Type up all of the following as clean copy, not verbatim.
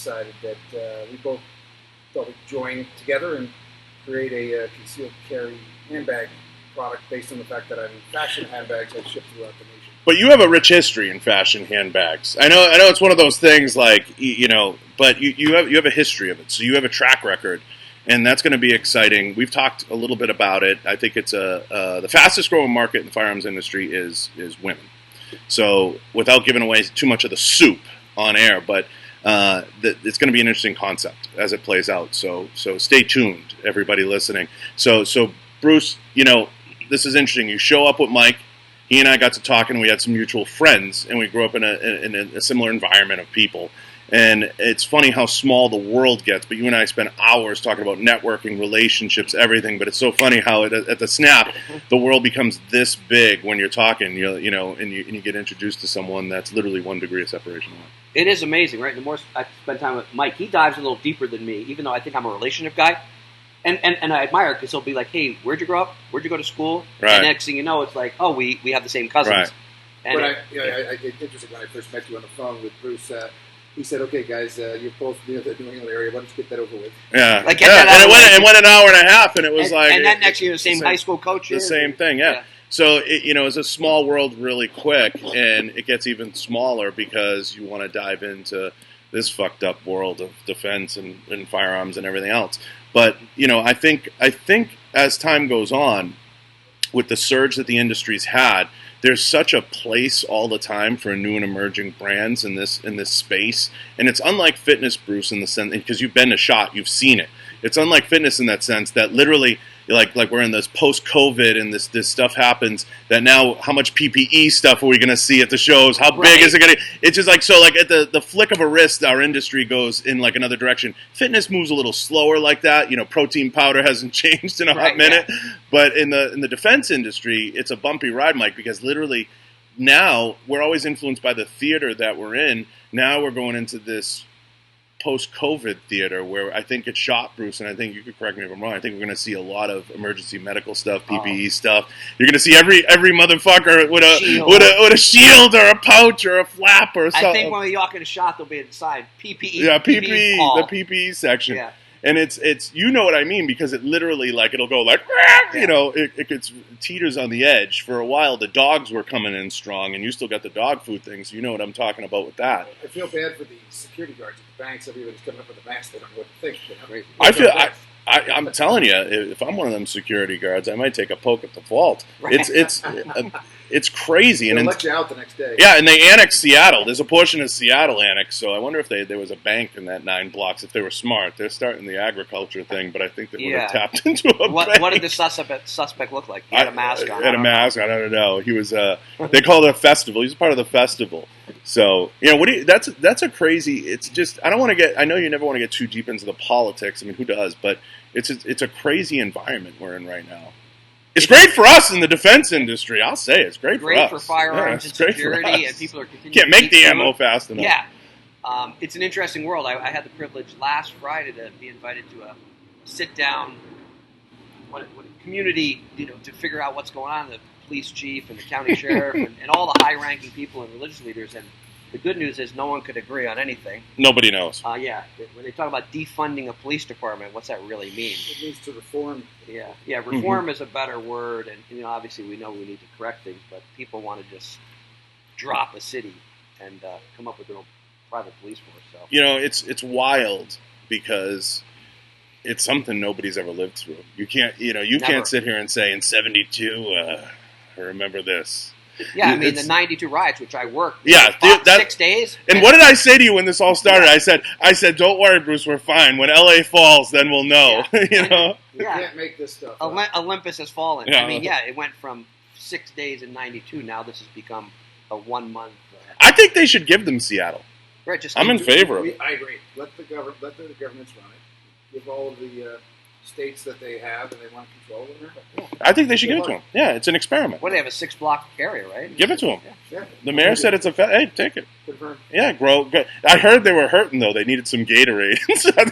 decided that we both thought we'd join together and create a concealed carry handbag product based on the fact that I'm in fashion handbags I ship throughout the nation. But you have a rich history in fashion handbags. I know it's one of those things like, but you have a history of it. So you have a track record, and that's going to be exciting. We've talked a little bit about it. I think it's the fastest growing market in the firearms industry is women. So without giving away too much of the soup on air, but it's going to be an interesting concept as it plays out. So stay tuned, everybody listening. So Bruce, this is interesting. You show up with Mike. He and I got to talking. We had some mutual friends, and we grew up in a similar environment of people. And it's funny how small the world gets, but you and I spent hours talking about networking, relationships, everything. But it's so funny how at the snap, the world becomes this big when you're talking, and you get introduced to someone that's literally 1 degree of separation away. It is amazing, right? The more I spend time with Mike, he dives a little deeper than me, even though I think I'm a relationship guy. And I admire it because he'll be like, hey, where'd you grow up? Where'd you go to school? Right. And next thing you know, it's like, oh, we have the same cousins. Right. And I it's interesting when I first met you on the phone with Bruce. He said, "Okay, guys, you're both near the New England area. Why don't you get that over with?" Yeah, Like, get that out of the way. it went an hour and a half, and it was and then next year the same high school coaches. The same thing, yeah. So it's a small world really quick, and it gets even smaller because you want to dive into this fucked up world of defense and firearms and everything else. But I think as time goes on, with the surge that the industry's had, there's such a place all the time for new and emerging brands in this space, and it's unlike fitness, Bruce, in the sense because you've been to SHOT, you've seen it. It's unlike fitness in that sense that literally, like we're in this post-COVID and this stuff happens. That now, how much PPE stuff are we going to see at the shows? How big is it going to? It's just like so. Like at the flick of a wrist, our industry goes in like another direction. Fitness moves a little slower like that. Protein powder hasn't changed in a hot minute. Yeah. But in the defense industry, it's a bumpy ride, Mike, because literally now we're always influenced by the theater that we're in. Now we're going into this post-COVID theater where I think it's SHOT, Bruce, and I think you could correct me if I'm wrong. I think we're going to see a lot of emergency medical stuff, PPE stuff. You're going to see every motherfucker with a shield or a pouch or a flap or something. I think when we walk into SHOT, they'll be inside PPE. Yeah, PPE, the PPE section. Yeah. And it's what I mean, because it literally, like, it'll go like, it gets teeters on the edge. For a while, the dogs were coming in strong, and you still got the dog food thing, so you know what I'm talking about with that. I feel bad for the security guards at the banks. Everybody's coming up with a mask. They don't know what to think. I'm telling you, if I'm one of them security guards, I might take a poke at the vault. Right. It's crazy. They'll let you out the next day. Yeah, and they annexed Seattle. There's a portion of Seattle annexed, so I wonder if there was a bank in that 9 blocks. If they were smart, they're starting the agriculture thing, but I think they would have tapped into a bank. What did the suspect look like? He had a mask on. Had a mask on. I don't know. He was. They called it a festival. He's part of the festival. So that's a crazy. It's just I don't want to get. I know you never want to get too deep into the politics. I mean, who does? But it's a crazy environment we're in right now. It's great for us in the defense industry. I'll say it's great for us. Great for firearms and security, and people are continuing. Can't make the ammo fast enough. Yeah, it's an interesting world. I had the privilege last Friday to be invited to a sit down, community, to figure out what's going on. The police chief and the county sheriff and all the high ranking people and religious leaders. And the good news is no one could agree on anything. Nobody knows. Yeah. When they talk about defunding a police department, what's that really mean? It needs to reform. Yeah. Reform is a better word, and obviously we know we need to correct things, but people want to just drop a city and come up with their own private police force. So it's wild because it's something nobody's ever lived through. You can't can't sit here and say in '72 I remember this. Yeah, I mean the '92 riots, which I worked. Yeah, 6 days. And what did I say to you when this all started? I said, "Don't worry, Bruce, we're fine. When LA falls, then we'll know." You can't make this stuff up. Olympus has fallen. Yeah. I mean, it went from 6 days in '92. Now this has become a 1 month. I think they should give them Seattle. Right, I'm in favor of it. I agree. Let the governments run it. Give all of the states that they have and they want to control them. I think they should give it to them. Yeah, it's an experiment. What, they have a 6-block area, right? Give it to them. Yeah. The mayor said it's hey, take it. Confirmed. Yeah, grow. I heard they were hurting, though. They needed some Gatorade.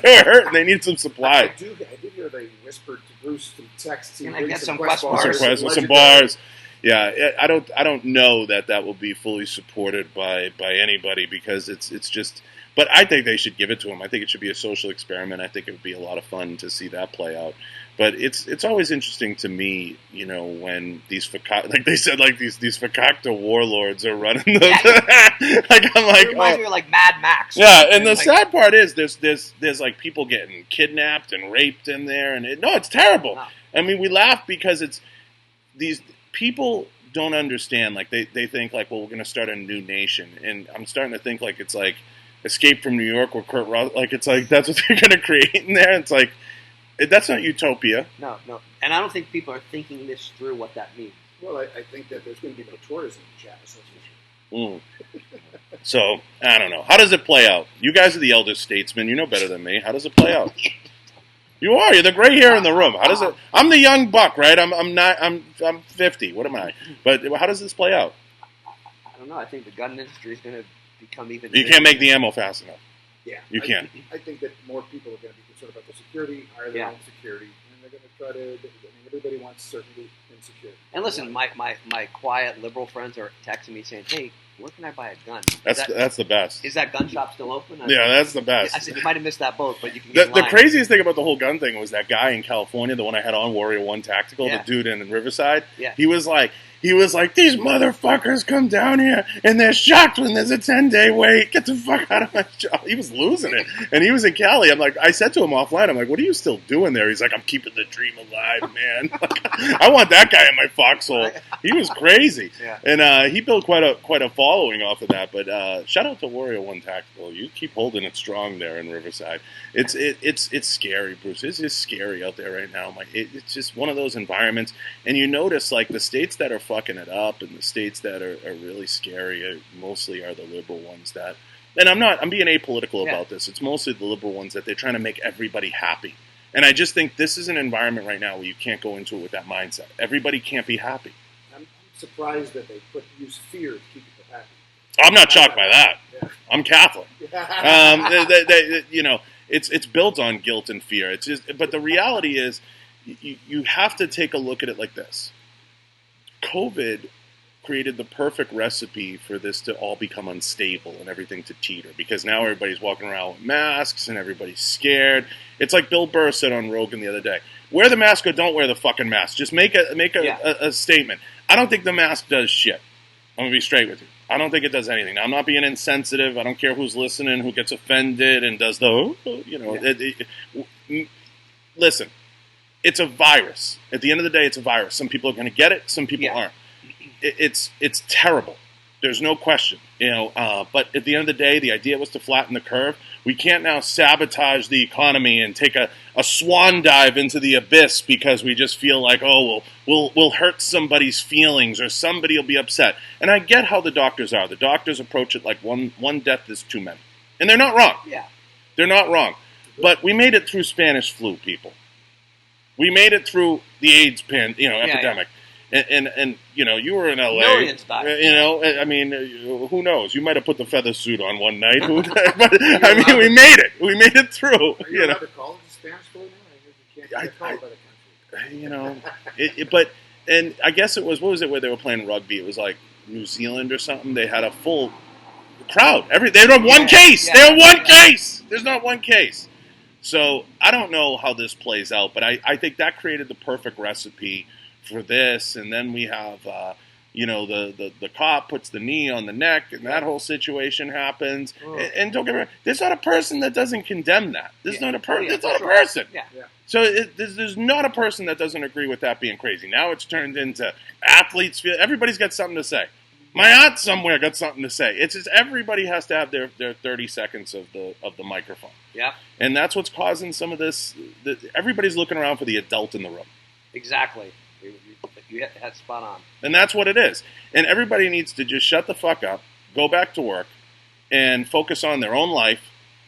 They were hurting. They needed some supply. I did hear they whispered to Bruce through text. Can I get some Quest bars? Some bars. Yeah, I don't know that will be fully supported by anybody because it's just But I think they should give it to him. I think it should be a social experiment. I think it would be a lot of fun to see that play out. But it's always interesting to me, you know, when these like they said, like these fakakta warlords are running the like I'm like, it reminds me of like Mad Max. Yeah, and the sad part is there's like people getting kidnapped and raped in there, and it's terrible. No. I mean, we laugh because it's these people don't understand. Like they think like, well, we're going to start a new nation, and I'm starting to think like it's like Escape from New York or Kurt Russell. Like it's like that's what they're going to create in there. It's like that's not utopia. No, and I don't think people are thinking this through what that means. Well, I think that there's going to be no tourism in Chavis. So I don't know. How does it play out? You guys are the elder statesmen. You know better than me. How does it play out? You are. You're the gray hair in the room. How does it? I'm the young buck, right? I'm 50. What am I? But how does this play out? I don't know. I think the gun industry is going to become even. You can't make the ammo fast enough. Yeah, you can. I think that more people are going to be concerned about the security, hire their own security, and they're going to try to. I mean, everybody wants certainty and security. And listen, my quiet liberal friends are texting me saying, "Hey, where can I buy a gun?" That's the best. Is that gun shop still open? That's the best. I said you might have missed that boat, but you can. The craziest thing about the whole gun thing was that guy in California, the one I had on Warrior One Tactical, the dude in Riverside. Yeah. He was like, these motherfuckers come down here and they're shocked when there's a 10-day wait. Get the fuck out of my job. He was losing it. And he was in Cali. I'm like, I said to him offline, I'm like, what are you still doing there? He's like, I'm keeping the dream alive, man. I want that guy in my foxhole. He was crazy. Yeah. And he built quite a following off of that. But shout out to Warrior One Tactical. You keep holding it strong there in Riverside. It's scary, Bruce. It's just scary out there right now. It's just one of those environments. And you notice, like, the states that are fucking it up and the states that are really scary mostly are the liberal ones that, and I'm being apolitical about this. It's mostly the liberal ones that they're trying to make everybody happy. And I just think this is an environment right now where you can't go into it with that mindset. Everybody can't be happy. I'm surprised that they use fear to keep people happy. I'm not shocked by that. Yeah. I'm Catholic. It's built on guilt and fear. It's just, but the reality is, you have to take a look at it like this. COVID created the perfect recipe for this to all become unstable and everything to teeter, because now everybody's walking around with masks and everybody's scared. It's like Bill Burr said on Rogan the other day: wear the mask or don't wear the fucking mask. Just make a statement. I don't think the mask does shit. I'm gonna be straight with you. I don't think it does anything. Now, I'm not being insensitive. I don't care who's listening, who gets offended and does listen. It's a virus. At the end of the day, it's a virus. Some people are going to get it. Some people aren't. It's terrible. There's no question. But at the end of the day, the idea was to flatten the curve. We can't now sabotage the economy and take a swan dive into the abyss because we just feel like, we'll hurt somebody's feelings or somebody will be upset. And I get how the doctors are. The doctors approach it like one death is too many. And they're not wrong. Yeah. They're not wrong. But we made it through Spanish flu, people. We made it through the AIDS epidemic. And you were in LA. Millions died. I mean, who knows? You might have put the feather suit on one night. But I mean, we made it. We made it through. Are you allowed to call it the Spanish flu now? You can't call it by the country. But and I guess it was, what was it where they were playing rugby? It was like New Zealand or something. They had a full crowd. They had one case. They had one case. There's not one case. So I don't know how this plays out, but I think that created the perfect recipe for this. And then we have, the cop puts the knee on the neck, and that whole situation happens. And don't get me wrong, there's not a person that doesn't condemn that. There's not a person. There's not a person. Yeah. So there's not a person that doesn't agree with that being crazy. Now it's turned into athletes. Everybody's got something to say. My aunt somewhere got something to say. It's just everybody has to have their 30 seconds of the microphone. Yeah. And that's what's causing some of this. Everybody's looking around for the adult in the room. Exactly. You hit that spot on. And that's what it is. And everybody needs to just shut the fuck up, go back to work, and focus on their own life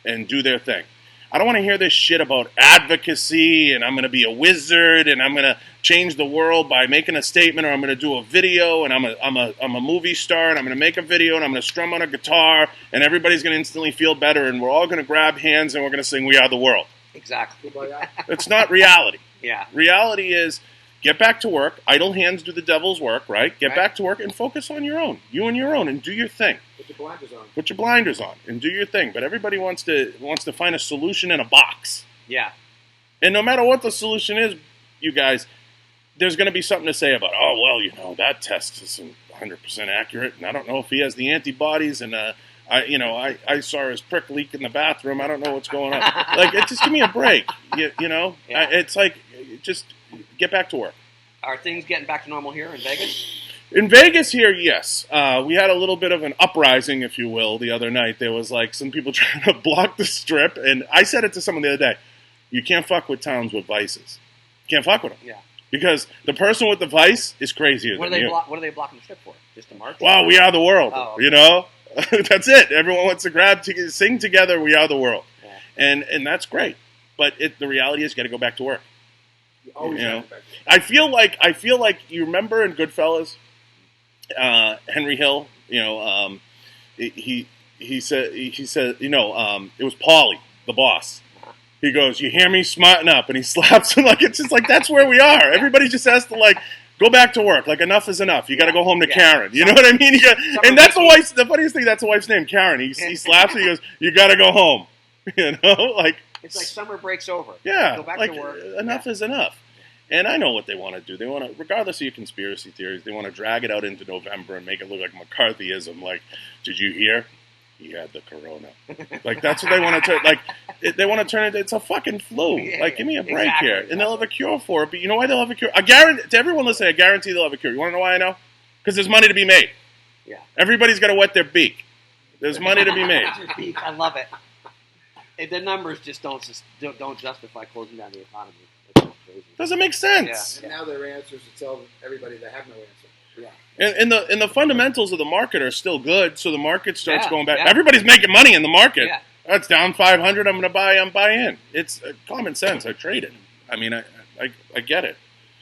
and do their thing. I don't want to hear this shit about advocacy and I'm going to be a wizard and I'm going to change the world by making a statement, or I'm going to do a video and I'm a movie star and I'm going to make a video and I'm going to strum on a guitar and everybody's going to instantly feel better and we're all going to grab hands and we're going to sing "We Are the World." Exactly. It's not reality. Yeah. Reality is get back to work. Idle hands do the devil's work, right? Get Right. back to work and focus on your own. You and your own, and do your thing. Put your blinders on. Put your blinders on and do your thing. But everybody wants to find a solution in a box. Yeah. And no matter what the solution is, you guys, there's going to be something to say about, oh, well, you know, that test isn't 100% accurate, and I don't know if he has the antibodies, and I saw his prick leak in the bathroom. I don't know what's going on. Like, just give me a break. You know, Yeah. it's like, just get back to work. Are things getting back to normal here in Vegas? In Vegas here, yes. We had a little bit of an uprising, if you will, the other night. There was like some people trying to block the strip, and I said it to someone the other day. You can't fuck with towns with vices. You can't fuck with them. Yeah. Because the person with the vice is crazier What are than they you. what are they blocking the strip for? Just to march? Wow, we are the world. Oh, okay. You know? That's it. Everyone wants to sing together, we are the world. Yeah. And that's great. But the reality is you got to go back to work. You always You know? have to back. I feel like you remember in Goodfellas, Henry Hill, you know, he said, you know, it was Paulie, the boss. He goes, "You hear me? Smarten up," and he slaps him. Like, it's just like, that's where we are. Everybody just has to, like, go back to work. Like, enough is enough. You got to go home to Karen. You know what I mean? And that's the funniest thing. That's the wife's name, Karen. He slaps her. He goes, "You got to go home." You know, like, It's like summer breaks over. yeah, Go back like, to work. enough is enough. And I know what they want to do. They want to, regardless of your conspiracy theories, they want to drag it out into November and make it look like McCarthyism. Like, did you hear? He had the corona. Like, that's what they want to turn. Like, they want to turn it. It's a fucking flu. Yeah, like, give me a break exactly, here. And they'll have a cure for it. But you know why they'll have a cure? I guarantee to everyone listening. I guarantee they'll have a cure. You want to know why I know? Because there's money to be made. Yeah. Everybody's got to wet their beak. There's money to be made. I love it. The numbers just don't justify closing down the economy. It's crazy. Doesn't make sense. And now there are answers to tell everybody that have no answer. Yeah. And the fundamentals of the market are still good, so the market starts Yeah, going back. yeah. Everybody's making money in the market. Yeah. That's down 500. I'm buy in. It's common sense. I trade it. I mean, I get it.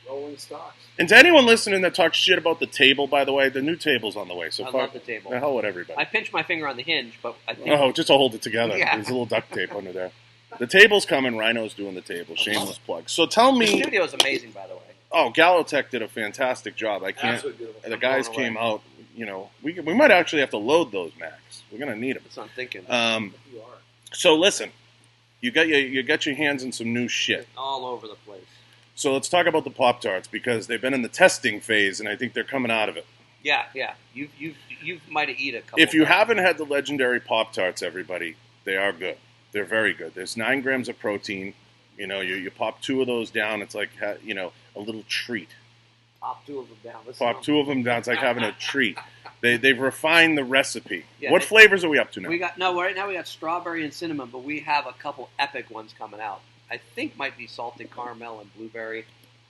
Rolling stocks. And to anyone listening that talks shit about the table, by the way, the new table's on the way. So I fuck love the table. the hell with everybody. I pinched my finger on the hinge, but I think Just to hold it together. Yeah. There's a little duct tape under there. The table's coming. Rhino's doing the table. Shameless plug. So tell the me. studio is amazing, by the way. Oh, Gallotech did a fantastic job. I can't. Absolutely beautiful. The guys blown away. came out. You know, we might actually have to load those Macs. We're gonna need them. That's what I'm thinking. You are. So listen, you got your hands in some new shit. All over the place. So let's talk about the Pop-Tarts because they've been in the testing phase, and I think they're coming out of it. Yeah. You might have eaten a couple. If you of them. haven't had the legendary Pop-Tarts, everybody, they are good. They're very good. There's 9 grams of protein. You know, you pop 2 of those down. It's like, you know, a little treat. Pop 2 of them down. Listen Pop to 2 of them down. It's like having a treat. They've refined the recipe. Yeah, What flavors are we up to now? right now we got strawberry and cinnamon, but we have a couple epic ones coming out. I think might be salted caramel and blueberry.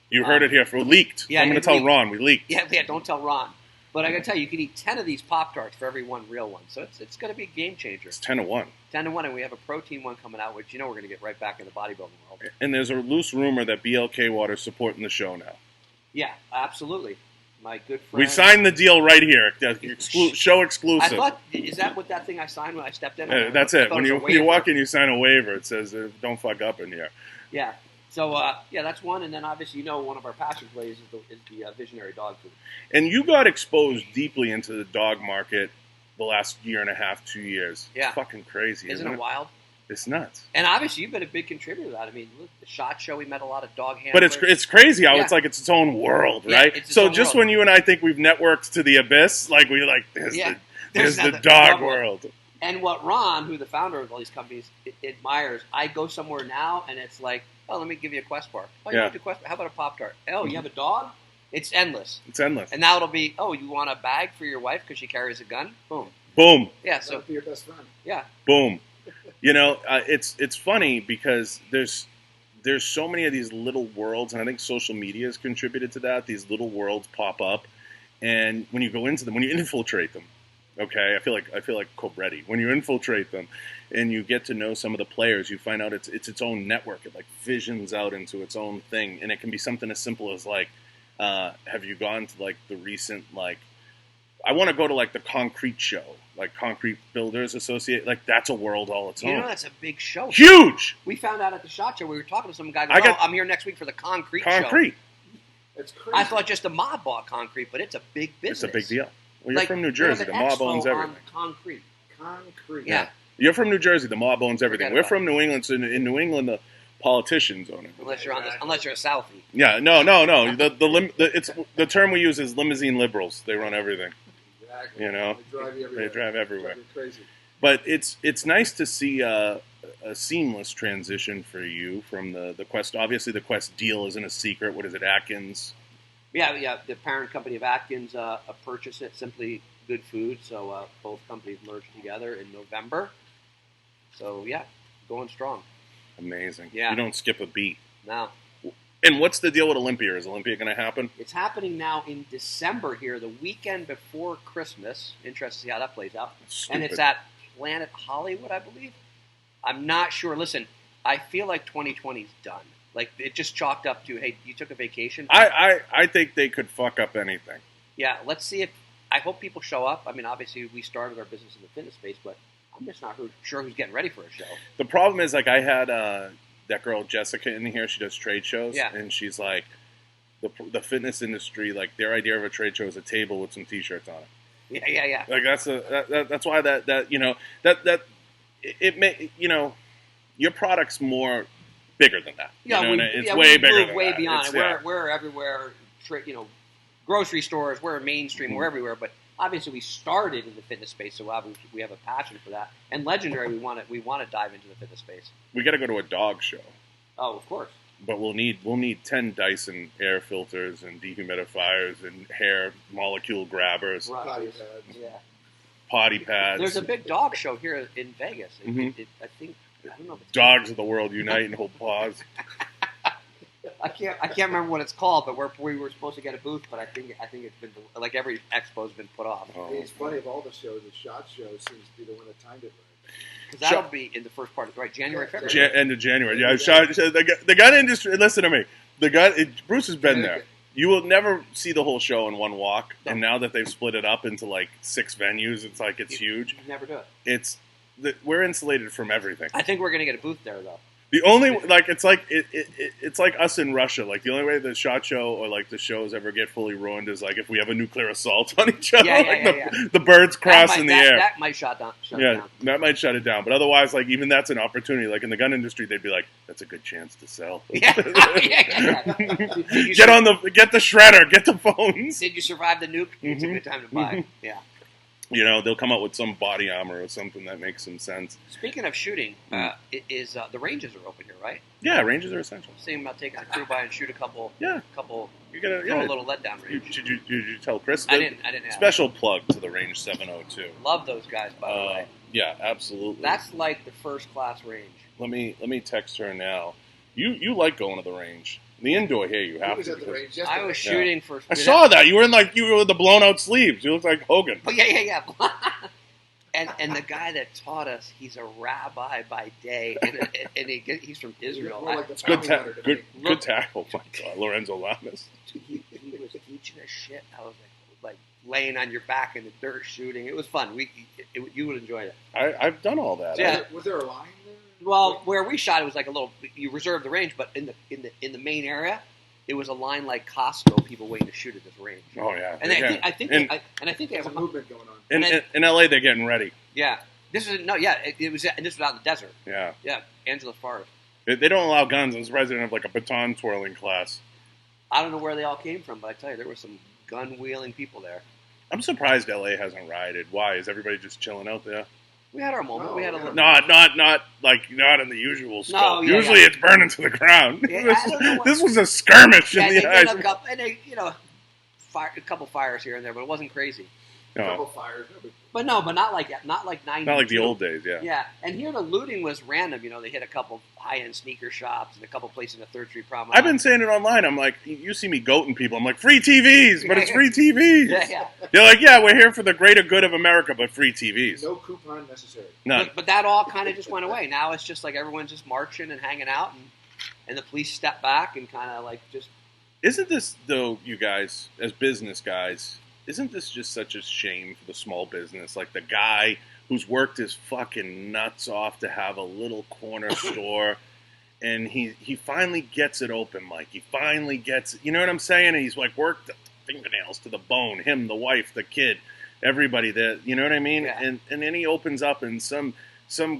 You heard it here. We leaked. Yeah, I'm going it to tell leaked. Ron. We leaked. Yeah, don't tell Ron. But I got to tell you, you can eat 10 of these Pop-Tarts for every one real one. So it's going to be a game changer. It's 10-1. 10-1, and we have a protein one coming out, which, you know, we're going to get right back in the bodybuilding world. And there's a loose rumor that BLK Water's supporting the show now. Yeah, absolutely. My good friend. We signed the deal right here. Show I exclusive. thought, is that what that thing I signed when I stepped in? That's I it. thought When was a you waiver. walk in, you sign a waiver. It says, "Don't fuck up in here." Yeah. So, that's one. And then, obviously, you know, one of our passion plays is the visionary dog food. And you got exposed deeply into the dog market the last year and a half, 2 years. Yeah. It's fucking crazy, Isn't isn't it wild? It's nuts. And obviously, you've been a big contributor to that. I mean, look, the SHOT Show, we met a lot of dog handlers. But it's crazy how Yeah. it's like it's its own world, Yeah, right? it's its So own just world. when you and I think we've networked to the abyss, like there's There's the nothing- dog dog world. And what Ron, who the founder of all these companies, admires, I go somewhere now and it's like, oh, let me give you a Quest bar. Oh, you Yeah. want a Quest bar? How about a Pop-Tart? Oh, you have a dog? It's endless. It's endless. And now it'll be, oh, you want a bag for your wife because she carries a gun? Boom. Boom. Yeah, That so, would be your best friend. yeah. Boom. You know, it's funny because there's so many of these little worlds, and I think social media has contributed to that. These little worlds pop up, and when you go into them, when you infiltrate them, okay, I feel like Cobretti. When you infiltrate them, and you get to know some of the players, you find out it's its own network. It like visions out into its own thing, and it can be something as simple as like, have you gone to like the recent like? I want to go to like the concrete show, like Concrete Builders Associate. Like that's a world all its own. You know, that's a big show. Huge. We found out at the SHOT Show, we were talking to some guy, I goes, got- I'm here next week for the concrete show. Concrete. It's crazy. I thought just the mob bought concrete, but it's a big business. It's a big deal. Well, you're Like, from New they have Jersey. an The mob expo owns everything. on concrete. Concrete. Yeah. You're from New Jersey. The mob owns everything. Forget We're about from New England, so in New England, the politicians own it. Unless you're unless you're a Southie. Yeah, no. The term we use is limousine liberals. They run everything. Exactly. You know, They drive you everywhere. they drive everywhere. Drive you crazy. But it's nice to see a seamless transition for you from the Quest. Obviously, the Quest deal isn't a secret. What is it, Atkins? Yeah. The parent company of Atkins purchased it. Simply Good Food. So both companies merged together in November. So yeah, going strong. Amazing. Yeah. You don't skip a beat. Now And what's the deal with Olympia? Is Olympia going to happen? it's happening now in December here, the weekend before Christmas. Interested to see how that plays out. Stupid. And it's at Planet Hollywood, I believe. I'm not sure. Listen, I feel like 2020's done. Like it just chalked up to, hey, you took a vacation. I think they could fuck up anything. Yeah, let's see if. I hope people show up. I mean, obviously, we started our business in the fitness space, but I'm just not sure who's getting ready for a show. The problem is, like, I had that girl Jessica in here. She does trade shows, Yeah. and she's like, the fitness industry, like, their idea of a trade show is a table with some T-shirts on it. Yeah. Like that's why that you know that it may, you know, your product's more bigger than that. Yeah, you know, it's we way bigger move than way that. beyond It's, it. We're everywhere. Grocery stores. We're mainstream. Mm-hmm. We're everywhere. But obviously, we started in the fitness space, so obviously we have a passion for that. And Legendary, we want to dive into the fitness space. we got to go to a dog show, Oh, of course. but we'll need 10 Dyson air filters and dehumidifiers and hair molecule grabbers, Right. Potty pads. Yeah. potty pads. There's a big dog show here in Vegas. Mhm. I don't know if it's Dogs of the world unite and hold paws. I can't remember what it's called, but we were supposed to get a booth, but I think it's been like every expo's been put off. Oh. It's funny, of all the shows, the SHOT Show seems to be the one that timed it right. Because that'll be in the first part of January, Yeah, February. End of January. Yeah, the gun industry. Listen to me. Bruce has been there. You will never see the whole show in one walk. No. And now that they've split it up into like 6 venues, it's like it's huge. You never do it. We're insulated from everything. I think we're gonna get a booth there though. The only like it's like it's like us in Russia. Like the only way the SHOT Show or like the shows ever get fully ruined is like if we have a nuclear assault on each other. The birds cross in the air. That might shut it Yeah, down. that might shut it down. But otherwise, like even that's an opportunity. Like in the gun industry, they'd be like, "That's a good chance to sell." Yeah. Get the shredder, get the phones. Did you survive the nuke? It's a Mhm. good time to buy. Yeah. You know, they'll come up with some body armor or something that makes some sense. Speaking of shooting, the ranges are open here, right? Yeah, ranges are essential. Thinking about taking the crew by and shoot a couple. Yeah. Throw You gotta, a yeah. little let down range. Did you tell Chris? I didn't ask. Special plug to the Range 702. Love those guys, by the way. Yeah, absolutely. That's like the first class range. Let me text her now. You like going to the range. The indoor here, you He have was to. at the because- range yesterday. I was shooting for. I saw that. You were with the blown out sleeves. You look like Hogan. Oh yeah. And the guy that taught us, he's a rabbi by day, and he's from Israel. More like the It's good, bounty hunter to me. good tackle. Oh my God, Lorenzo Lamas. He was teaching us shit. I was like laying on your back in the dirt shooting. It was fun. You would enjoy it. I've done all that. Yeah. Was there a line there? Well, where we shot, it was like a little. You reserved the range, but in the main area, it was a line like Costco. People waiting to shoot at this range. Oh yeah. And I think they There's have a movement going on. in LA, they're getting ready. Yeah. This was and this was out in the desert. Yeah. Yeah, Angela Forest. They don't allow guns. I'm surprised they don't have like a baton twirling class. I don't know where they all came from, but I tell you, there were some gun wielding people there. I'm surprised LA hasn't rioted. Why? Is everybody just chilling out there? We had our moment. No, we had a yeah. little. Not in the usual scope. No, yeah, Usually yeah. it's burning to the ground. Yeah, I don't know what- This was a skirmish Yeah, in they the did eyes. a couple fires here and there, but it wasn't crazy. A couple fires. But not like 90. Not like the old days, yeah. Yeah, and here the looting was random. They hit a couple high-end sneaker shops and a couple places in the 3rd Street Promenade. I've been saying it online. I'm like, you see me goating people. I'm like, free TVs, but it's free TVs. Yeah. They're like, yeah, we're here for the greater good of America, but free TVs. No coupon necessary. None. But that all kind of just went away. Now it's just like everyone's just marching and hanging out, and the police step back and kind of like just. Isn't this, though, you guys, as business guys, isn't this just such a shame for the small business? Like the guy who's worked his fucking nuts off to have a little corner store, and he finally gets it open, Mike. He finally gets it. You know what I'm saying? And he's like worked the fingernails to the bone. Him, the wife, the kid, everybody. That you know what I mean? Yeah. And then he opens up, and some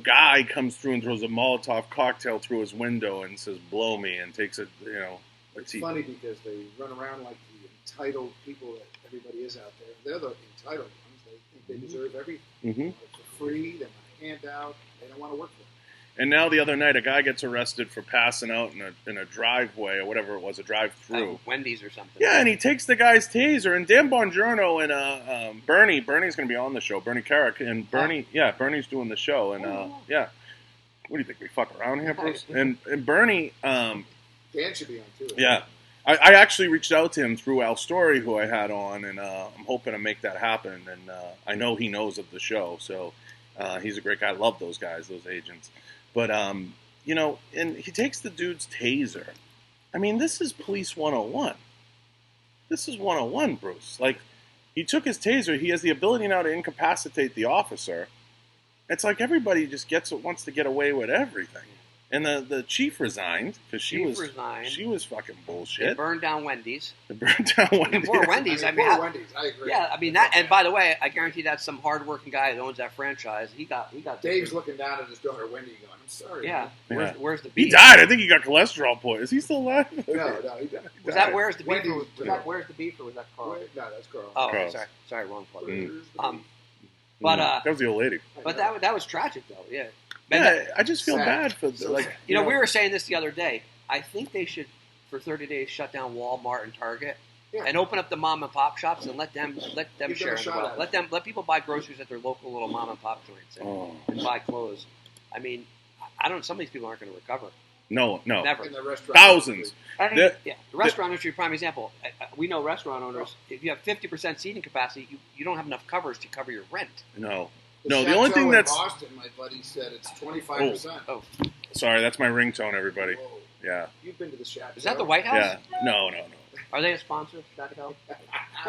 guy comes through and throws a Molotov cocktail through his window and says, "Blow me," and takes it. You know, it's funny because they run around like the entitled people that everybody is out there. They're the entitled ones. They think they deserve everything for free. They want a handout. They don't want to work for it. And now the other night, a guy gets arrested for passing out in a driveway or whatever it was, a drive-through. Wendy's or something. Yeah, and he takes the guy's taser. And Dan Bongiorno and Bernie's going to be on the show. Bernie Carrick and Bernie's doing the show. And yeah, what do you think? We fuck around here, Bruce? And Bernie, Dan should be on too. Yeah, I actually reached out to him through Al Story, who I had on, and I'm hoping to make that happen. And I know he knows of the show, so he's a great guy. I love those guys, those agents. But, you know, and he takes the dude's taser. I mean, this is Police 101. This is 101, Bruce. Like, he took his taser. He has the ability now to incapacitate the officer. It's like everybody just wants to get away with everything. And the chief resigned because she was fucking bullshit. They burned down Wendy's. Wendy's. Poor Wendy's. I agree. Yeah, I mean that. And by the way, I guarantee that's some hardworking guy that owns that franchise. He got. Dave's looking down at his daughter Wendy, going, "I'm sorry." Yeah. Man. Where's the beef? He died. I think he got cholesterol poison. Is he still alive? No, he died. Was that Where's the beef? Wendy's Was that Where's the beef, or was that Carl? No, that's Carl. Oh, Carl. sorry, wrong plug. But that was the old lady. But that was tragic though. Yeah. Yeah, I just feel bad for you know, we were saying this the other day. I think they should, for 30 days, shut down Walmart and Target and open up the mom and pop shops and let them share in the wealth. Let people buy groceries at their local little mom and pop joints and buy clothes. I mean, some of these people aren't going to recover. No, never. In the restaurant Thousands. The restaurant industry, prime example. We know restaurant owners. If you have 50% seating capacity, you don't have enough covers to cover your rent. No. The only thing that's Boston, my buddy said it's 25%. Oh, sorry, that's my ringtone, everybody. Whoa. Yeah. You've been to the Chateau. Is that the White House? Yeah. No. Are they a sponsor of Chateau?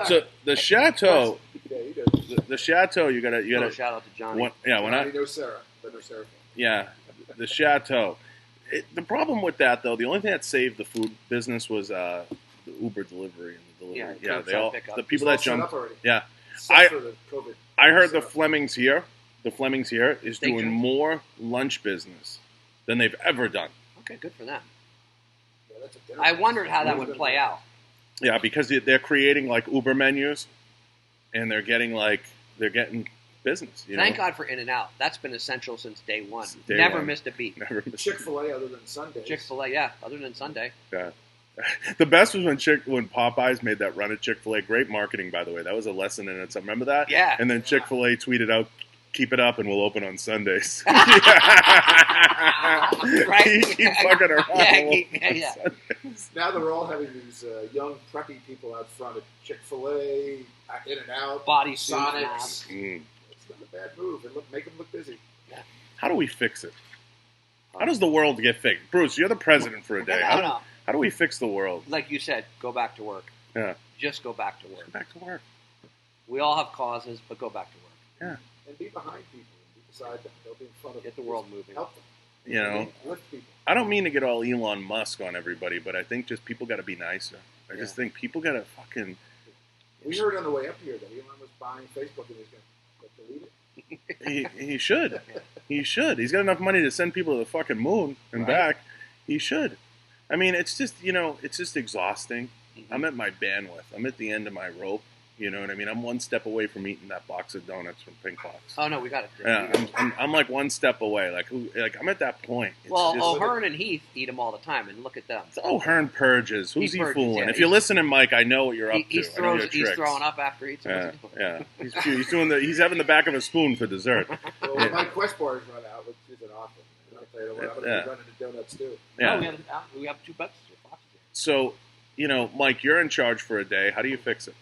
So the Chateau, yeah, he does. the Chateau, you gotta. Shout out to Johnny. Johnny knows Sarah, but no Sarah. Yeah, the Chateau. The problem with that, though, the only thing that saved the food business was the Uber delivery and the delivery. Yeah, they all pickup. the people that jumped. Yeah. I heard the Flemings here is doing more lunch business than they've ever done. Okay, good for them. Yeah, I wondered how that would play out. Yeah, because they're creating like Uber menus, and they're getting business. Thank God for In-N-Out. That's been essential since day one. Missed a beat. Chick-fil-A other than Sundays. Chick-fil-A, yeah, other than Sunday. Yeah. The best was when Popeyes made that run at Chick-fil-A. Great marketing, by the way. That was a lesson in itself. Remember that? Yeah. And then Chick-fil-A tweeted out, "Keep it up, and we'll open on Sundays." Right? Keep fucking around. Yeah. Now they're all having these young preppy people out front at Chick-fil-A, In-N-Out, Body Sonics. It's not a bad move. And make them look busy. Yeah. How do we fix it? How does the world get fixed? Bruce, you're the president for a day. How do we fix the world? Like you said, go back to work. Yeah. Just go back to work. Go back to work. We all have causes, but go back to work. Yeah. And be behind people. And be beside them. Don't be in front of them. Get the world moving. Help them. You know, lift people. I don't mean to get all Elon Musk on everybody, but I think just people got to be nicer. I just think people got to fucking... We heard on the way up here that Elon was buying Facebook and he's going to delete it. He should. He should. He's got enough money to send people to the fucking moon and back. He should. I mean, it's just, it's just exhausting. Mm-hmm. I'm at my bandwidth. I'm at the end of my rope. You know what I mean? I'm one step away from eating that box of donuts from Pink Box. Oh, no, we got it. Yeah, I'm like one step away. Like I'm at that point. It's O'Hearn and Heath eat them all the time, and look at them. O'Hearn purges. Who's he fooling? Yeah, if you're listening, Mike, I know what you're up to. He's throwing up after he eats. Yeah. He's doing he's having the back of a spoon for dessert. Well, my Quest bars run out, which isn't often. I'll tell you what, I'm going to be running to donuts too. Yeah. No, we have 2 boxes here. So, Mike, you're in charge for a day. How do you fix it?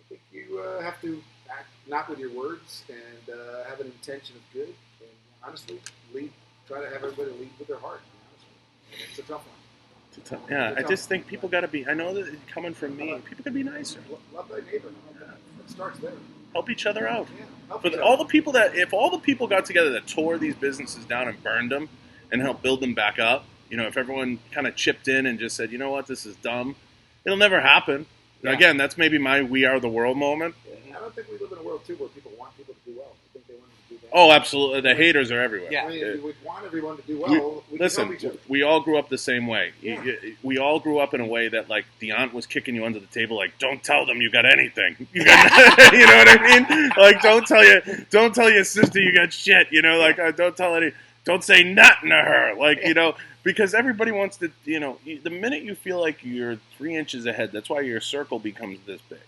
I think you have to act not with your words and have an intention of good. And honestly, try to have everybody lead with their heart. It's a tough one. Yeah, I just think people got to be. I know that it's coming from me. People can be nicer. Love thy neighbor. It starts there. Help each other out. Yeah, if all the people got together that tore these businesses down and burned them and helped build them back up, if everyone kind of chipped in and just said, you know what, this is dumb, it'll never happen. Yeah. Again, that's maybe my "we are the world" moment. Yeah, I don't think we live in a world too where people want people to do well. I think they want them to do bad. Oh, absolutely. The haters are everywhere. Yeah. I mean, if we want everyone to do well, we can help each other. We all grew up the same way. Yeah. We all grew up in a way that, like, the aunt was kicking you under the table, like, don't tell them you got anything. You know what I mean? Like, don't tell your sister you got shit. Don't say nothing to her. Like, because everybody wants to, the minute you feel like you're 3 inches ahead, that's why your circle becomes this big.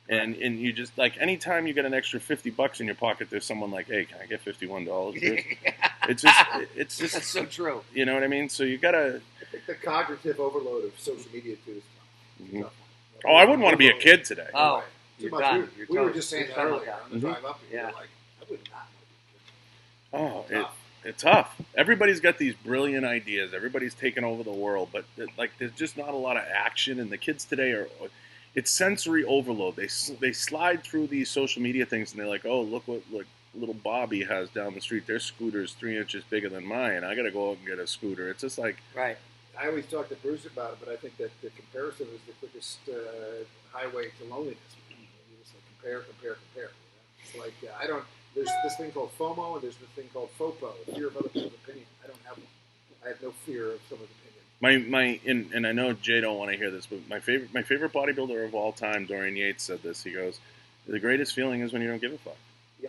Yeah. And you just, like, anytime you get an extra $50 in your pocket, there's someone like, hey, can I get $51? It's just That's so true. You know what I mean? So you gotta. I think the cognitive overload of social media too is tough. Mm-hmm. Oh, I wouldn't want to be a kid today. Oh, Right. you're Too much. done. We were just saying You're that done. earlier on the drive up here. Yeah. We're like, I would not want to be a kid. Oh, Tough. it's tough. Everybody's got these brilliant ideas. Everybody's taking over the world, but there's just not a lot of action. And the kids today it's sensory overload. They slide through these social media things and they're like, oh, look what little Bobby has down the street. Their scooter's 3 inches bigger than mine. I got to go out and get a scooter. It's just like, Right. I always talk to Bruce about it, but I think that the comparison is the quickest highway to loneliness. You just like compare. It's like There's this thing called FOMO and there's this thing called FOPO, fear of other people's opinion. I don't have one. I have no fear of someone's opinion. And I know Jay don't want to hear this, but my favorite bodybuilder of all time, Dorian Yates, said this. He goes, the greatest feeling is when you don't give a fuck.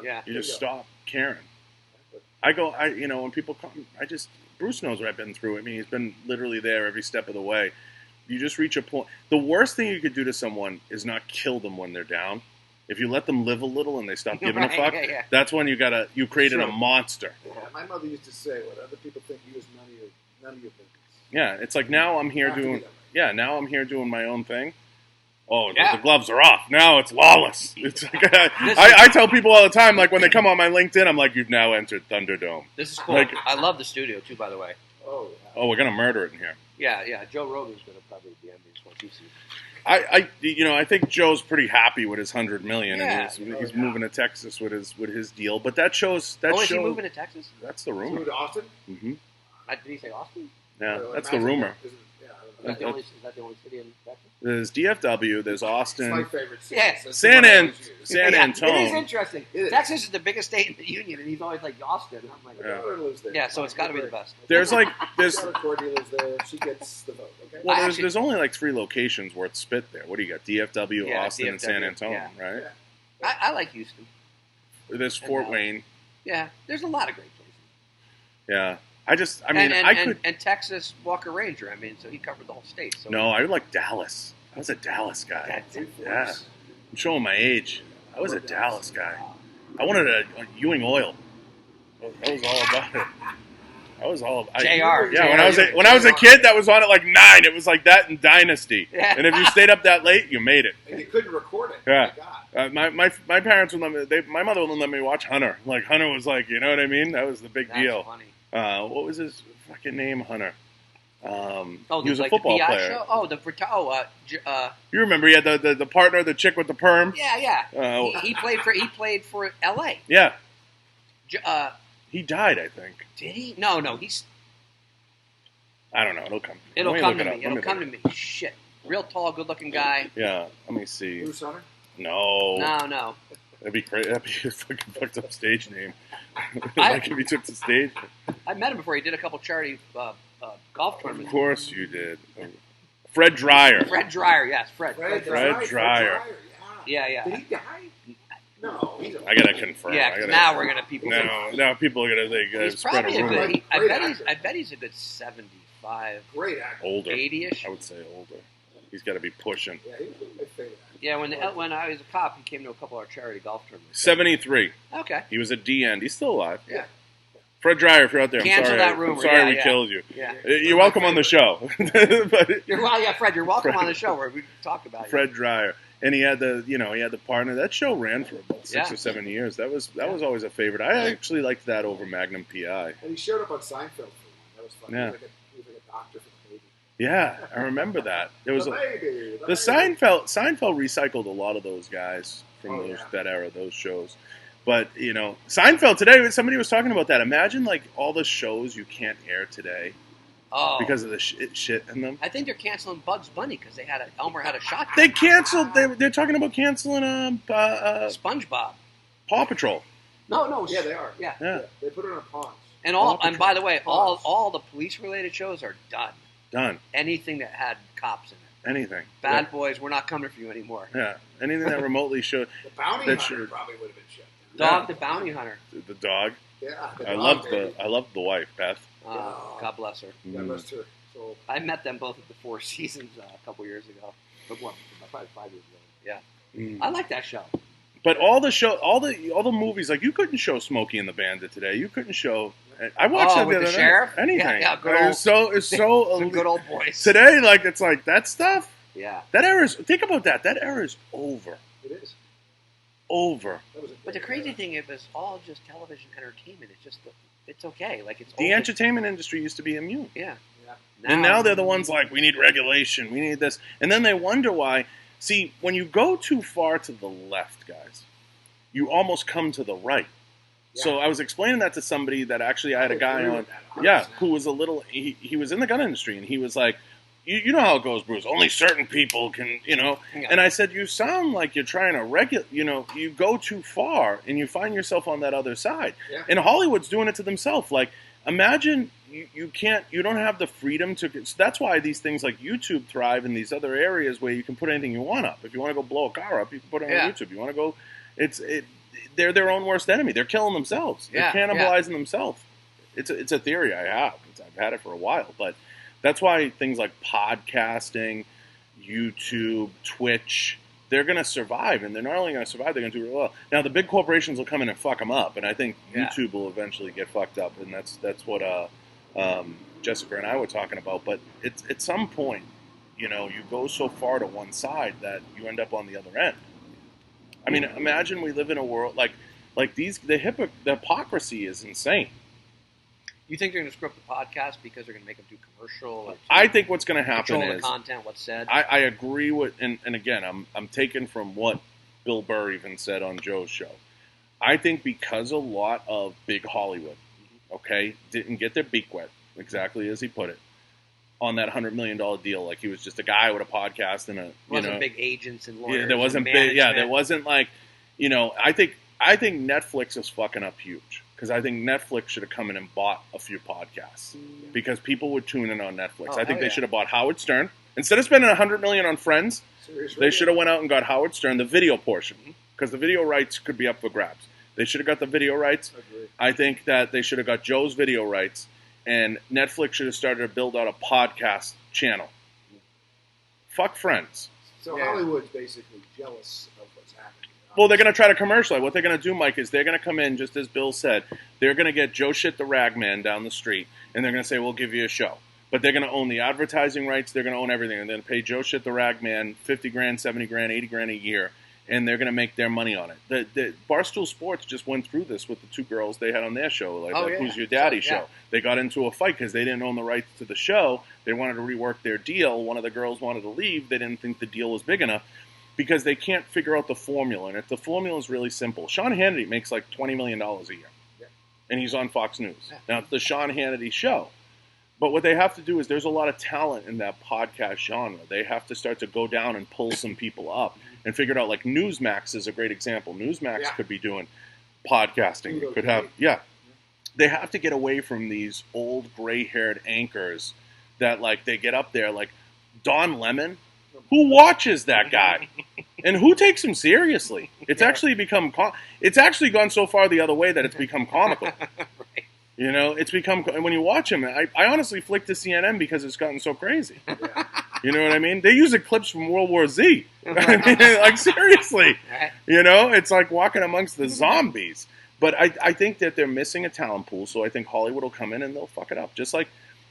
Yeah. You just stop caring. When people come, Bruce knows what I've been through. I mean, he's been literally there every step of the way. You just reach a point. The worst thing you could do to someone is not kill them when they're down. If you let them live a little and they stop giving a fuck, that's when you created a monster. Yeah, my mother used to say, what other people think you is none of your business. Yeah, it's like now I'm here doing my own thing. Oh, Yeah. the gloves are off. Now it's lawless. It's like, I tell people all the time, like when they come on my LinkedIn, I'm like, you've now entered Thunderdome. This is cool. Like- I love the studio too, by the way. Oh, yeah. Oh, we're gonna murder it in here. Yeah. Joe Rogan's going to probably be envious once he sees it. I think Joe's pretty happy with his $100 million, Yeah. and he's moving to Texas with his deal. But that shows Is he moving to Texas? That's the Moved rumor. to Austin? Mm-hmm. Did he say Austin? Yeah, Well, that's the imagine rumor. that. Is that the only city in Texas? There's DFW. There's It's my Austin. favorite city. Yeah. It's the San one I An- always use. San Yeah, Antone. It is interesting. It is. Texas is the biggest state in the union, and he's always like Austin. I'm like, My daughter lives there. yeah, so it's got to be the best. There's My daughter Courtney lives there. She gets the vote. Okay. Well, I there's, actually- there's only like 3 locations worth spit there. What do you got? DFW, Yeah, Austin, and San DFW, Antone, yeah. right? Yeah. I like Houston. There's Fort Wayne. Yeah, there's a lot of great places. Yeah. And Texas Walker Ranger. I mean, so he covered the whole state. So No, I like Dallas. I was a Dallas guy. That's it. Yeah. I'm showing my age. I was a Dallas guy. I wanted a Ewing oil. That was all about it. That was all about JR. Yeah, when I was a kid, that was on at like 9. It was like that in Dynasty. Yeah. And if you stayed up that late, you made it. And you couldn't record it. Yeah. My God. My parents would let me. My mother wouldn't let me watch Hunter. Like Hunter was like, you know what I mean? That was the big That's deal. funny. What was his fucking name? Hunter. He was a like football the PI player. Show? You remember he had the partner, the chick with the perm. Yeah. He played for L.A. Yeah. He died, I think. Did he? No. He's. I don't know. It'll come. It'll Let come me to look me. it up. It'll come to me. Shit. Real tall, good-looking guy. Yeah. Let me see. Bruce Hunter? No. No. That'd be crazy. That'd be a fucking fucked up stage name. I- Like if he took the stage. I met him before. He did a couple charity golf Of tournaments. course you did. Fred Dreyer. Fred Dreyer, yes, Fred. Fred Dreyer. Dreyer. Yeah. Did he die? No. I gotta confirm. Yeah, now we're gonna people. Now people are gonna think He's spread a probably a rumor. good. Great actor. I bet he's a good 75, Great actor. Older. 80ish. I would say older. He's got to be pushing. Yeah, he was my favorite actor. Yeah, when I was a cop, he came to a couple of our charity golf tournaments. 73. Okay. He was a D end. He's still alive. Yeah. Fred Dreyer, if you're out there, Cancel I'm sorry. that rumor. I'm sorry we Yeah. killed you. Yeah. You're welcome on the show. But Fred, you're welcome Fred. on the show where we talk about you. Fred Dreyer, and he had the partner. That show ran for about 6 or 7 years. That was always a favorite. I actually liked that over Magnum PI. And he showed up on Seinfeld for one. That was fun. Yeah. He was like a doctor for the baby. Yeah, I remember that. There was The baby. the Seinfeld recycled a lot of those guys from that era, those shows. But Seinfeld today. Somebody was talking about that. Imagine like all the shows you can't air today because of the shit in them. I think they're canceling Bugs Bunny because Elmer had a shotgun. They canceled. They're talking about canceling SpongeBob, Paw Patrol. No. Yeah, they are. Yeah. They put it on pause. And by the way, all the police related shows are done. Done. Anything that had cops in it. Anything. Bad Boys, we're not coming for you anymore. Yeah. Anything that remotely showed. The Bounty Hunter probably would have been shut down. Dog, the Bounty Hunter. The dog. Yeah. I loved the wife, Beth. God bless her. God bless her. So I met them both at the Four Seasons a couple years ago. About 5 years ago. Yeah. I like that show. But all the movies, like you couldn't show Smokey and the Bandit today. You couldn't show. I watched that the other night. Sheriff? Anything. Yeah, good old, it's so some good old boys. Today, like it's like that stuff. Yeah. That era is. Think about that. That era is over. It is. Over. But the crazy thing, it was all just television entertainment. It's okay. Like it's the entertainment industry used to be immune. Yeah. And now they're the ones like, we need regulation, we need this, and then they wonder why. See, when you go too far to the left, guys, you almost come to the right. Yeah. So I was explaining that to somebody that actually I had a guy on, who was a little. He was in the gun industry, and he was like, you know how it goes, Bruce. Only certain people can, Yeah. And I said, you sound like you're trying to regulate. You go too far, and you find yourself on that other side. Yeah. And Hollywood's doing it to themselves. Like, imagine you don't have the freedom to. So that's why these things like YouTube thrive in these other areas where you can put anything you want up. If you want to go blow a car up, you can put it on YouTube. You want to go, they're their own worst enemy. They're killing themselves. They're cannibalizing themselves. It's a theory I have. I've had it for a while, but that's why things like podcasting, YouTube, Twitch, they're going to survive, and they're not only going to survive, they're going to do really well. Now, the big corporations will come in and fuck them up, and I think YouTube will eventually get fucked up, and that's what Jessica and I were talking about. But it's at some point, you go so far to one side that you end up on the other end. I mean, imagine we live in a world like the hypocrisy is insane. You think they're going to screw up the podcast because they're going to make them do commercial? I think what's going to happen is the content, what's said. I agree with, and again, I'm taken from what Bill Burr even said on Joe's show. I think because a lot of big Hollywood, didn't get their beak wet, exactly as he put it, on that $100 million deal. Like he was just a guy with a podcast and wasn't big agents and lawyers. Yeah, there wasn't big. Yeah, there wasn't like, I think Netflix is fucking up huge. Because I think Netflix should have come in and bought a few podcasts because people would tune in on Netflix. I think they should have bought Howard Stern instead of spending $100 million on Friends. They should have went out and got Howard Stern, the video portion, because the video rights could be up for grabs. They should have got the video rights. I think that they should have got Joe's video rights, and Netflix should have started to build out a podcast channel. Fuck Friends. So Hollywood's basically jealous of what's happening. Well, they're going to try to commercialize. What they're going to do, Mike, is they're going to come in, just as Bill said, they're going to get Joe Shit the Ragman down the street, and they're going to say, we'll give you a show. But they're going to own the advertising rights, they're going to own everything, and then pay Joe Shit the Ragman $50 grand, $70 grand, $80 grand a year, and they're going to make their money on it. The Barstool Sports just went through this with the two girls they had on their show, Who's Your Daddy show. They got into a fight because they didn't own the rights to the show. They wanted to rework their deal. One of the girls wanted to leave. They didn't think the deal was big enough. Because they can't figure out the formula. And if the formula is really simple, Sean Hannity makes like $20 million a year. Yeah. And he's on Fox News. Yeah. Now, it's the Sean Hannity show. But what they have to do is there's a lot of talent in that podcast genre. They have to start to go down and pull some people up and figure it out. Like Newsmax is a great example. Newsmax could be doing podcasting. It could have, They have to get away from these old gray-haired anchors that like they get up there like Don Lemon. Who watches that guy? And who takes him seriously? It's actually become it's actually gone so far the other way that it's become comical. Right. It's become, and when you watch him, I honestly flick to CNN because it's gotten so crazy. Yeah. You know what I mean? They use the clips from World War Z. I mean, like seriously. Right. It's like walking amongst the zombies. But I think that they're missing a talent pool, so I think Hollywood will come in and they'll fuck it up. Just like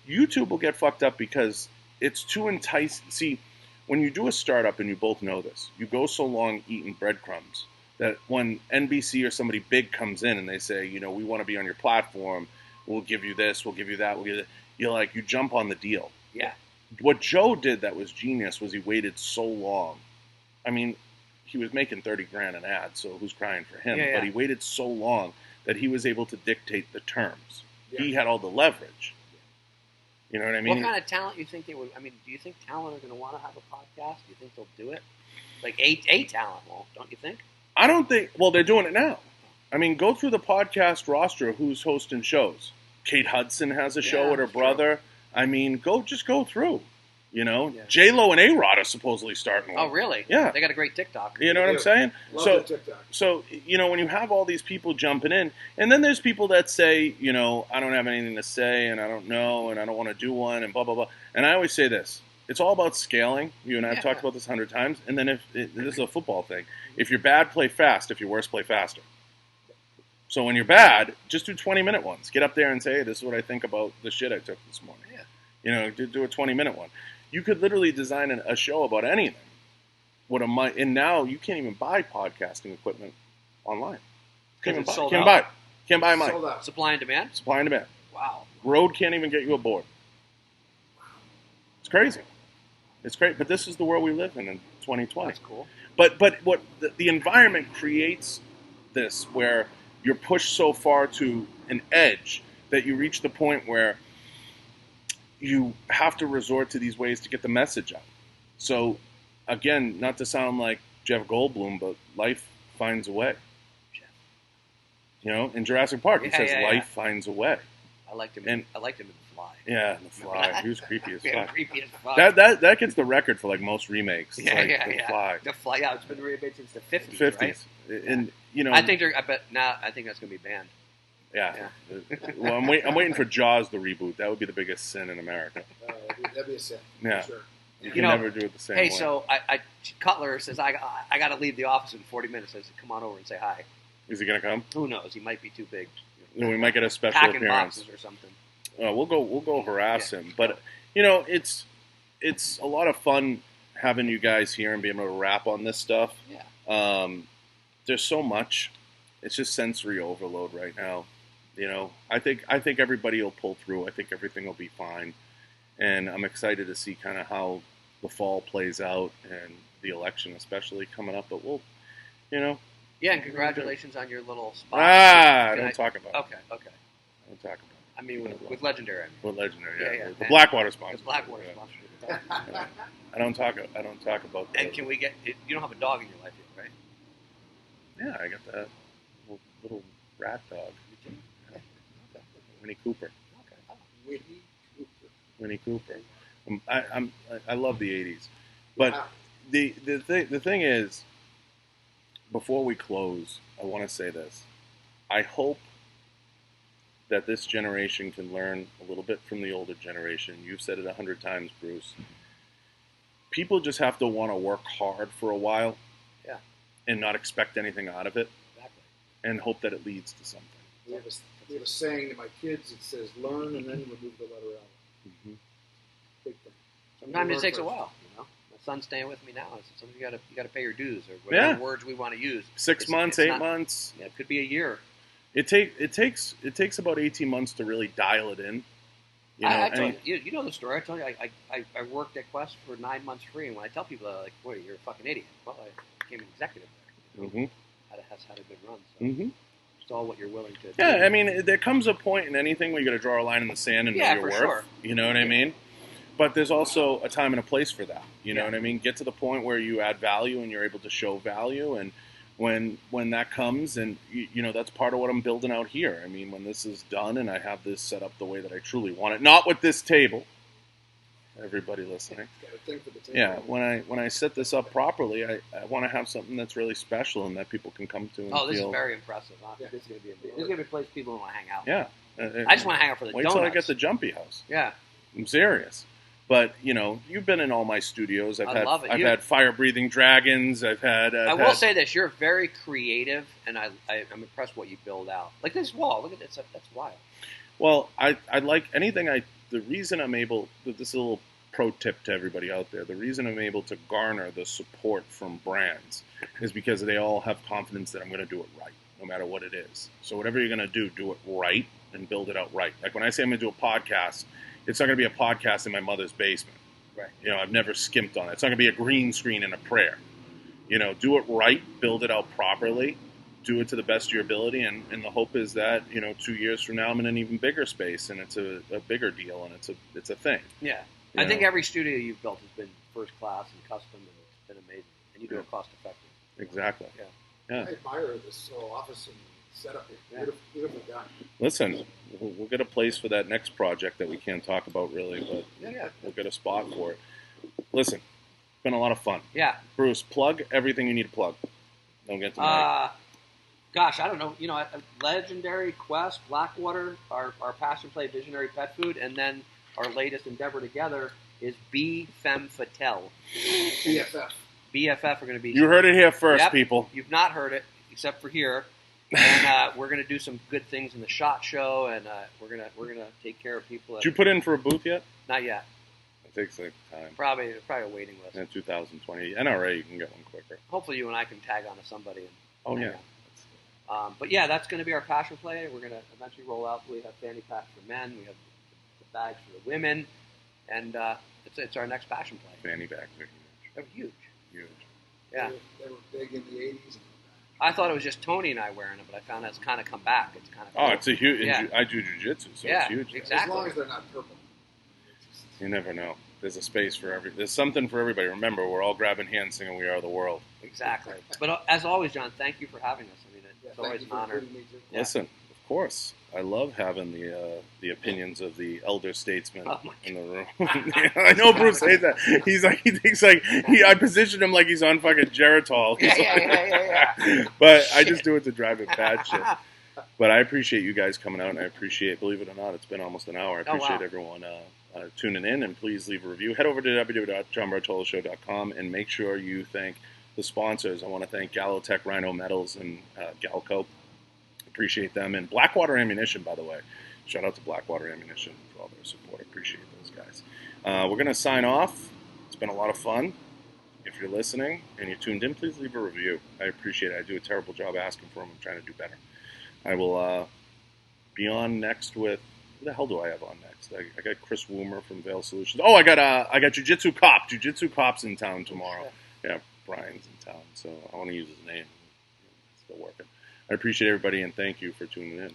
YouTube will get fucked up because it's too enticing. See, when you do a startup, and you both know this, you go so long eating breadcrumbs that when NBC or somebody big comes in and they say, we want to be on your platform, we'll give you this, we'll give you that, you jump on the deal. Yeah. What Joe did that was genius was he waited so long. I mean, he was making 30 grand an ad, so who's crying for him? But he waited so long that he was able to dictate the terms. Yeah. He had all the leverage. You know what I mean? What kind of talent you think they would? I mean, do you think talent are going to want to have a podcast? Do you think they'll do it? Like a talent won't, don't you think? I don't think. Well, they're doing it now. I mean, go through the podcast roster of who's hosting shows. Kate Hudson has a show with her brother. True. I mean, just go through. You know, J-Lo and A-Rod are supposedly starting one. Oh, really? Yeah. They got a great TikTok. You know what I'm saying? Love the TikTok. So, you know, when you have all these people jumping in, and then there's people that say, you know, I don't have anything to say, and I don't know, and I don't want to do one, and blah, blah, blah. And I always say this. It's all about scaling. You and I have talked about this 100 times. And then this is a football thing. If you're bad, play fast. If you're worse, play faster. So when you're bad, just do 20-minute ones. Get up there and say, hey, this is what I think about the shit I took this morning. Yeah. You know, do a 20-minute one. You could literally design a show about anything. And now you can't even buy podcasting equipment online. Can't buy it. Can't buy a mic. Supply and demand? Supply and demand. Wow. Rode can't even get you a board. It's crazy. It's great. But this is the world we live in 2020. That's cool. But what the environment creates this where you're pushed so far to an edge that you reach the point where you have to resort to these ways to get the message out. So, again, not to sound like Jeff Goldblum, but life finds a way. You know, in Jurassic Park, he says life finds a way. I liked him in The Fly. Yeah, in The Fly. He was creepy as fuck. Creepy as fuck. That gets the record for like most remakes. The Fly. The Fly, it's been remade since the 50s, right? And, you know... I think that's going to be banned. Yeah. Well, I'm waiting for Jaws, the reboot. That would be the biggest sin in America. That'd be a sin. Yeah. For sure. You can never do it the same way. Hey, so Cutler says, I got to leave the office in 40 minutes. I said, come on over and say hi. Is he going to come? Who knows? He might be too big. We might get a special packing appearance. Boxes or something. We'll go harass him. But, you know, it's a lot of fun having you guys here and being able to rap on this stuff. Yeah. There's so much. It's just sensory overload right now. You know, I think everybody will pull through. I think everything will be fine. And I'm excited to see kind of how the fall plays out and the election especially coming up. But we'll, you know. Yeah, and congratulations on your little spot. I don't talk about it. Okay. I don't talk about it. I mean, with Legendary. With Legendary, yeah. The Blackwater sponsor. The Blackwater sponsor. I don't talk about that. And can we get... You don't have a dog in your life yet, right? Yeah, I got that little rat dog. Winnie Cooper. Okay. Winnie Cooper. I love the 80s. But the thing is, before we close, I want to say this. I hope that this generation can learn a little bit from the older generation. You've said it 100 times, Bruce. People just have to want to work hard for a while and not expect anything out of it and hope that it leads to something. We have a saying to my kids. It says, learn and then remove the letter L. Mm-hmm. Big thing. Sometimes it takes a while, you know. My son's staying with me now. I said, sometimes you got to pay your dues or whatever words we want to use. 6 months, 8 months. Yeah, it could be a year. It takes about 18 months to really dial it in. You know the story. I told you I worked at Quest for 9 months free, and when I tell people, they're like, "Boy, you're a fucking idiot." Well, I became an executive there. You know? Has had a good run. So it's all what you're willing to do. Yeah, I mean, there comes a point in anything where you got to draw a line in the sand and know your worth. Sure. You know what I mean? But there's also a time and a place for that. You know what I mean? Get to the point where you add value and you're able to show value, and when that comes, and you know, that's part of what I'm building out here. I mean, when this is done and I have this set up the way that I truly want it, not with this table. Everybody listening. Yeah, when I set this up properly, I want to have something that's really special and that people can come to. And this is very impressive. Huh? Yeah. This is gonna be a place people want to hang out. Yeah, I just want to hang out for the donuts. Wait till I get the Junkie house. Yeah, I'm serious. But you know, you've been in all my studios. I've had fire-breathing dragons. I will say this: you're very creative, and I'm impressed what you build out. Like this wall, look at this. That's wild. Well, I like anything. The reason I'm able. This is a little pro tip to everybody out there. The reason I'm able to garner the support from brands is because they all have confidence that I'm going to do it right, no matter what it is. So whatever you're going to do it right and build it out right. Like when I say I'm going to do a podcast. It's not going to be a podcast in my mother's basement. Right. You know, I've never skimped on it. It's not going to be a green screen and a prayer. You know, do it right, build it out properly, do it to the best of your ability, and the hope is that 2 years from now I'm in an even bigger space, and it's a bigger deal, and it's a thing. Yeah, I think every studio you've built has been first class and custom, and it's been amazing, and you do it cost effective. Exactly. Yeah. I admire this whole office and setup. Beautifully done. Listen, we'll get a place for that next project that we can't talk about really, but we'll get a spot for it. Listen, it's been a lot of fun. Yeah. Bruce, plug everything you need to plug. Don't get to Mike. Gosh, I don't know. Legendary Quest, Blackwater, our Passion Play Visionary Pet Food, and then our latest endeavor together is Be Femme Fatale. BFF. BFF are going to be. You heard it here first, people. You've not heard it, except for here. And we're going to do some good things in the SHOT Show, and we're gonna take care of people. Did you put in for a booth yet? Not yet. It takes like time. Probably a waiting list. In 2020, NRA, you can get one quicker. Hopefully, you and I can tag on to somebody. Yeah. But yeah, that's going to be our passion play. We're going to eventually roll out. We have fanny packs for men. We have the bags for the women, and it's our next passion play. Fanny bags are huge. They're huge. Huge. Yeah. They were big in the 80s. I thought it was just Tony and I wearing them, but I found that's kind of come back. It's kind of cool. It's a huge. Yeah. I do jiu-jitsu, so it's huge. Exactly. As long as they're not purple. You never know. There's a space for There's something for everybody. Remember, we're all grabbing hands singing "We Are the World." Exactly. But as always, John, thank you for having us. I mean, it's always an honor. Listen, of course, I love having the opinions of the elder statesman in the room. I know Bruce hates that. He thinks I position him like he's on fucking Geritol. Yeah. But I just do it to drive it batshit. But I appreciate you guys coming out, and I appreciate, believe it or not, it's been almost an hour. I appreciate everyone tuning in, and please leave a review. Head over to www.johnbartoloshow.com and make sure you thank the sponsors. I want to thank Galotech Rhino Metals and Galco. Appreciate them. And Blackwater Ammunition, by the way. Shout out to Blackwater Ammunition for all their support. Appreciate those guys. We're going to sign off. It's been a lot of fun. If you're listening and you're tuned in, please leave a review. I appreciate it. I do a terrible job asking for them. I'm trying to do better. I will be on next with... Who the hell do I have on next? I got Chris Woomer from Veil Solutions. Oh, I got Jiu-Jitsu Cop. Jiu-Jitsu Cop's in town tomorrow. Yeah, Brian's in town, so I want to use his name. It's still working. I appreciate everybody, and thank you for tuning in.